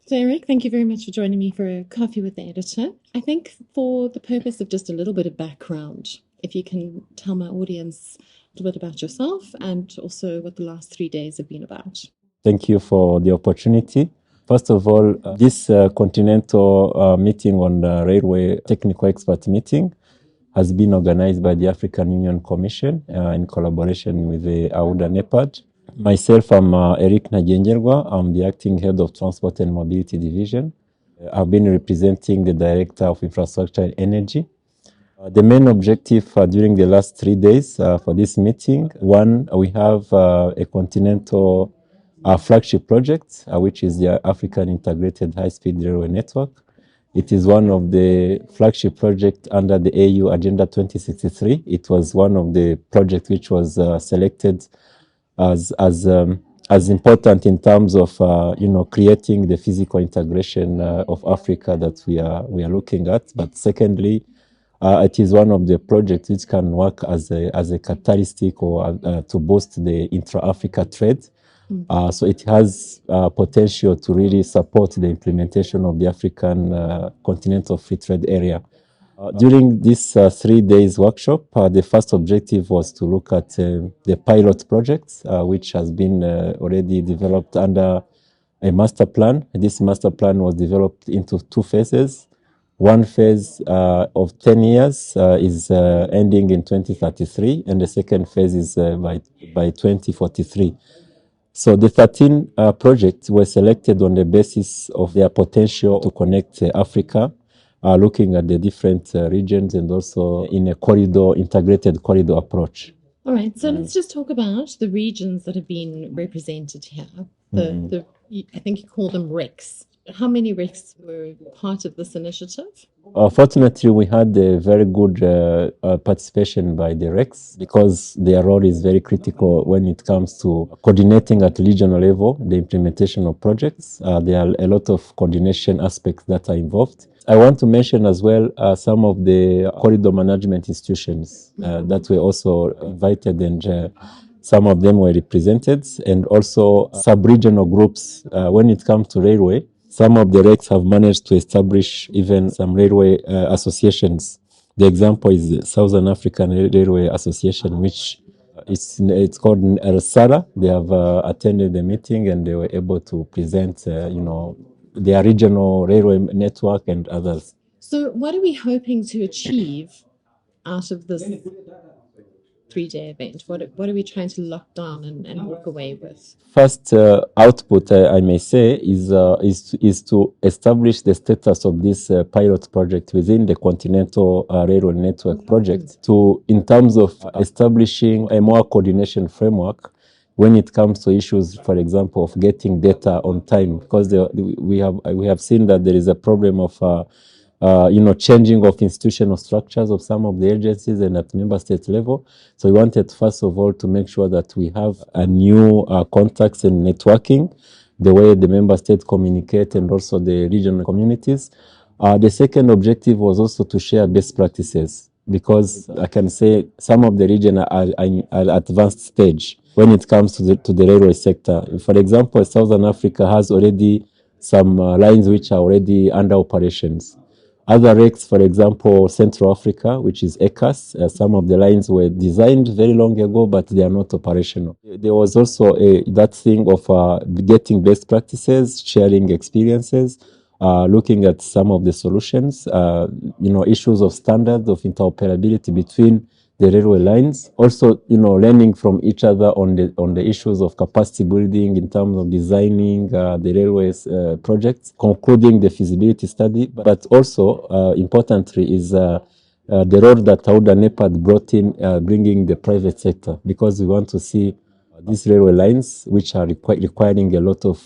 So, Eric, thank you very much for joining me for a coffee with the editor. I think for the purpose of just a little bit of background, if you can tell my audience a little bit about yourself and also what the last 3 days have been about. Thank you for the opportunity. First of all, this continental meeting on the railway technical expert meeting has been organized by the African Union Commission in collaboration with the AUDA NEPAD. Myself, I'm Eric Ntagengerwa. I'm the acting head of Transport and Mobility Division. I've been representing the Director of Infrastructure and Energy. The main objective during the last 3 days for this meeting, one, we have a continental flagship project, which is the African Integrated High-Speed Railway Network. It is one of the flagship projects under the AU Agenda 2063. It was one of the projects which was selected as important in terms of creating the physical integration of Africa that we are looking at. But secondly, it is one of the projects which can work as a catalytic or to boost the intra-Africa trade. So it has potential to really support the implementation of the African Continental Free Trade Area. During this 3 days workshop, the first objective was to look at the pilot project, which has been already developed under a master plan. This master plan was developed into 2 phases. One phase of 10 years is ending in 2033, and the second phase is by 2043. So the 13 projects were selected on the basis of their potential to connect Africa, looking at the different regions and also in a integrated corridor approach. All right, so let's just talk about the regions that have been represented here. I think you call them RECs. How many RECs were part of this initiative? Fortunately, we had a very good participation by the RECs because their role is very critical when it comes to coordinating at regional level the implementation of projects. There are a lot of coordination aspects that are involved. I want to mention as well some of the corridor management institutions that were also invited, and some of them were represented, and also sub-regional groups when it comes to railway. Some of the RECs have managed to establish even some railway associations. The example is the Southern African Railway Association, which it's called RSARA. They have attended the meeting and they were able to present, their regional railway network and others. So what are we hoping to achieve out of this 3-day event? What are we trying to lock down and walk away with? First output, I may say, is to establish the status of this pilot project within the Continental Railway Network project in terms of establishing a more coordination framework when it comes to issues, for example, of getting data on time, because we have seen that there is a problem of changing of institutional structures of some of the agencies and at member state level. So we wanted, first of all, to make sure that we have a new contacts and networking, the way the member states communicate and also the regional communities. The second objective was also to share best practices, because I can say some of the region are at advanced stage when it comes to the railway sector. For example, Southern Africa has already some lines which are already under operations. Other RECs, for example, Central Africa, which is ECAS, some of the lines were designed very long ago, but they are not operational. There was also that thing of getting best practices, sharing experiences, looking at some of the solutions, issues of standards of interoperability between the railway lines. Also, learning from each other on the issues of capacity building in terms of designing the railways projects, concluding the feasibility study. But also, importantly, is the role that AUDA NEPAD brought in, bringing the private sector, because we want to see these railway lines, which are requiring a lot of,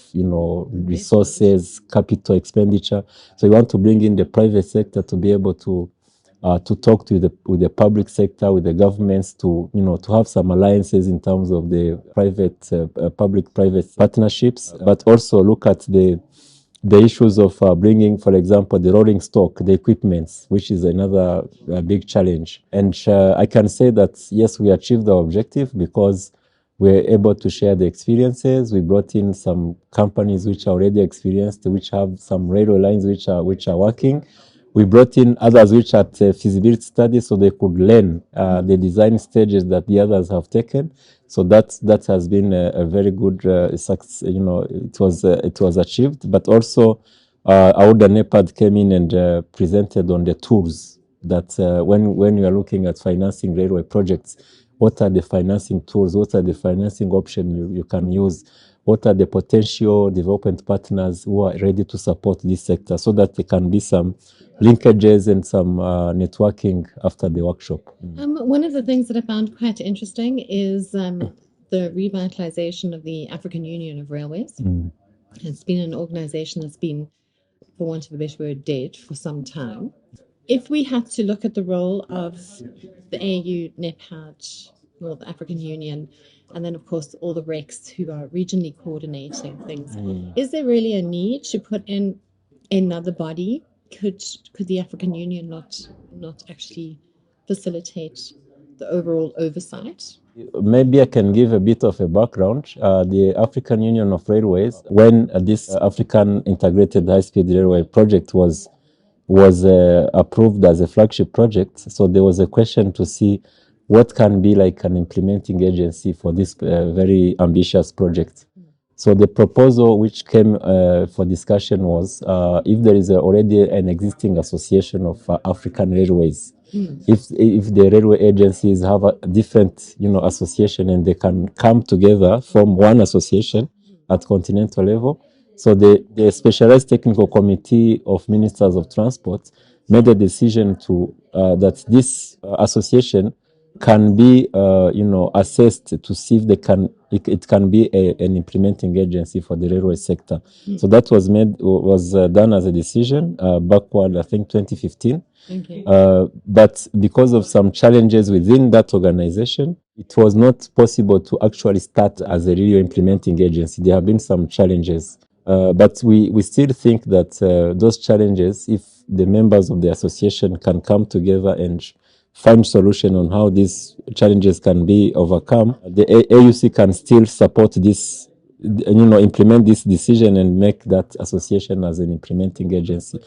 resources, capital expenditure. So we want to bring in the private sector to be able to talk with the public sector, with the governments, to have some alliances in terms of the public-private partnerships, but also look at the issues of bringing, for example, the rolling stock, the equipments, which is another big challenge. And I can say that, yes, we achieved our objective, because We're able to share the experiences. We brought in some companies which are already experienced, which have some railway lines which are working. We brought in others which had feasibility studies, so they could learn the design stages that the others have taken. So that has been a very good success. It was achieved. But also, Auda NEPAD came in and presented on the tools that when you are looking at financing railway projects, what are the financing tools? What are the financing options you can use? What are the potential development partners who are ready to support this sector so that there can be some linkages and some networking after the workshop? One of the things that I found quite interesting is the revitalization of the African Union of Railways. It's been an organization that's been, for want of a better word, dead for some time. If we had to look at the role of the AU, NEPAD, or the African Union, and then, of course, all the RECs who are regionally coordinating things, is there really a need to put in another body? Could the African Union not actually facilitate the overall oversight? Maybe I can give a bit of a background. The African Union of Railways, when this African Integrated High-Speed Railway project was approved as a flagship project, so there was a question to see what can be like an implementing agency for this very ambitious project. So the proposal which came for discussion was if there is already an existing association of African railways, if the railway agencies have a different association and they can come together from one association at continental level. So the specialized technical committee of ministers of transport made a decision to that this association can be assessed to see if it can be an implementing agency for the railway sector. So that was done as a decision backward, I think 2015. Okay. But because of some challenges within that organization, it was not possible to actually start as a real implementing agency. There have been some challenges. But we still think that those challenges, if the members of the association can come together and find solution on how these challenges can be overcome, the AUC can still support this, implement this decision and make that association as an implementing agency.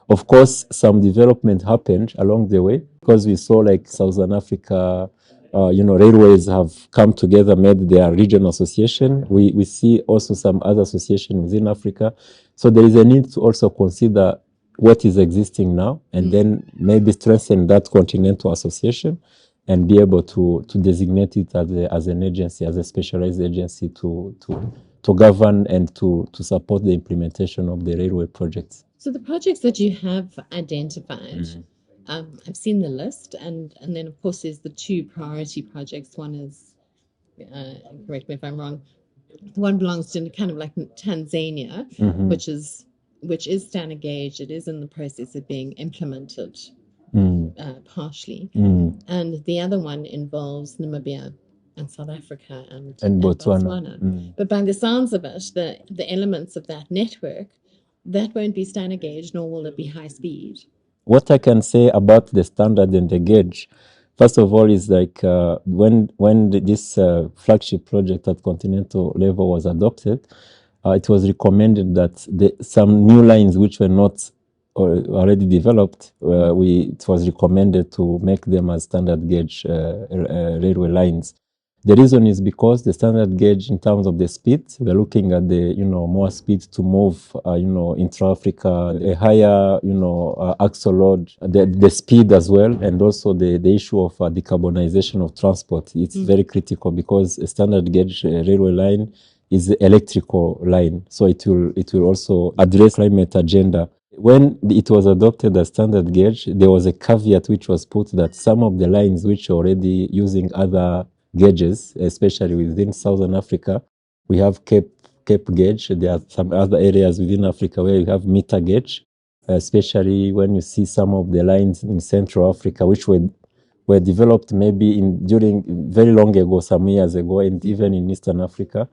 Of course, some development happened along the way because we saw like Southern Africa, railways have come together, made their regional association. We see also some other associations within Africa. So there is a need to also consider what is existing now and then maybe strengthen that continental association and be able to designate it as an agency, as a specialized agency to govern and to support the implementation of the railway projects. So the projects that you have identified, I've seen the list, and then of course there's the two priority projects. One is, correct me if I'm wrong, one belongs to kind of like Tanzania, which is standard gauge. It is in the process of being implemented partially, and the other one involves Namibia and South Africa and Botswana. But by the sounds of it, the elements of that network, that won't be standard gauge, nor will it be high speed. What I can say about the standard and the gauge, first of all, is like when this flagship project at continental level was adopted, it was recommended that some new lines which were not already developed, it was recommended to make them as standard gauge railway lines. The reason is because the standard gauge in terms of the speed, we're looking at the, more speed to move, intra-Africa, a higher, axle load, the speed as well, and also the issue of decarbonisation of transport. It's very critical because a standard gauge railway line is the electrical line. So it will also address climate agenda. When it was adopted as standard gauge, there was a caveat which was put that some of the lines which are already using other gauges, especially within Southern Africa, we have Cape gauge. There are some other areas within Africa where you have meter gauge, especially when you see some of the lines in Central Africa, which were developed maybe during very long ago, some years ago, and even in Eastern Africa.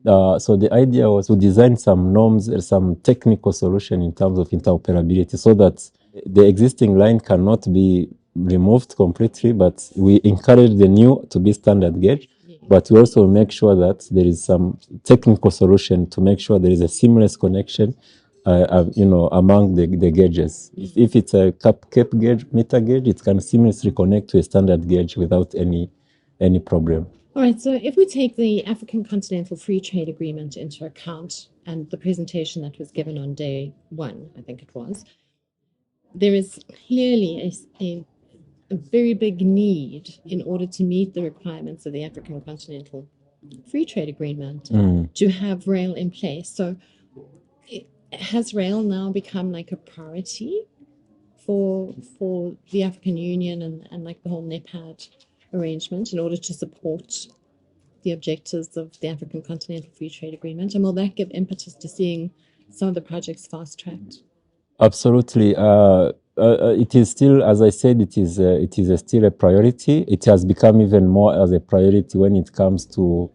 So the idea was to design some norms, some technical solution in terms of interoperability so that the existing line cannot be removed completely, but we encourage the new to be standard gauge. but we also make sure that there is some technical solution to make sure there is a seamless connection, among the gauges. If it's a cap gauge, meter gauge, it can seamlessly connect to a standard gauge without any problem. All right, so if we take the African Continental Free Trade Agreement into account and the presentation that was given on day one, I think it was, there is clearly a very big need in order to meet the requirements of the African Continental Free Trade Agreement to have rail in place. So has rail now become like a priority for the African Union and like the whole NEPAD arrangement in order to support the objectives of the African Continental Free Trade Agreement? And will that give impetus to seeing some of the projects fast-tracked? Absolutely. It is still, as I said, it is still a priority. It has become even more as a priority when it comes to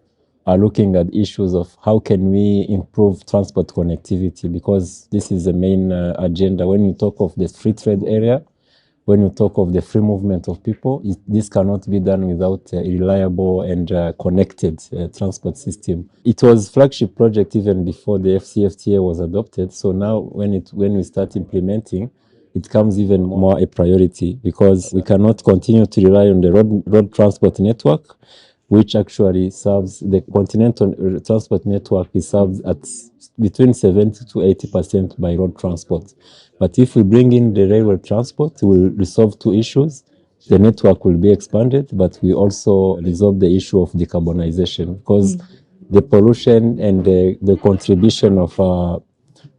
looking at issues of how can we improve transport connectivity, because this is the main agenda. When you talk of the free trade area, when you talk of the free movement of people, this cannot be done without a reliable and connected transport system. It was flagship project even before the FCFTA was adopted. So now when we start implementing, it becomes even more a priority, because we cannot continue to rely on the road transport network, which actually serves the continental transport network is served at between 70 to 80% by road transport. But if we bring in the railway transport, we will resolve two issues. The network will be expanded, but we also resolve the issue of decarbonization, because the pollution and the contribution of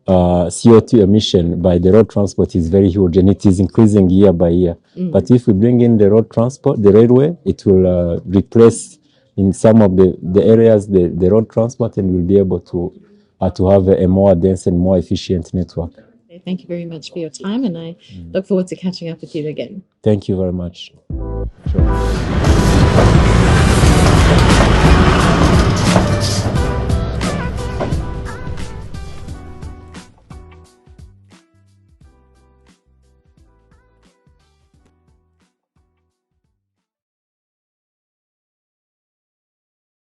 CO2 emission by the road transport is very huge, and it is increasing year by year. But if we bring in the road transport, the railway, it will replace in some of the areas the road transport, and we'll be able to have a more dense and more efficient network. Thank you very much for your time, and I look forward to catching up with you again. Thank you very much. Sure.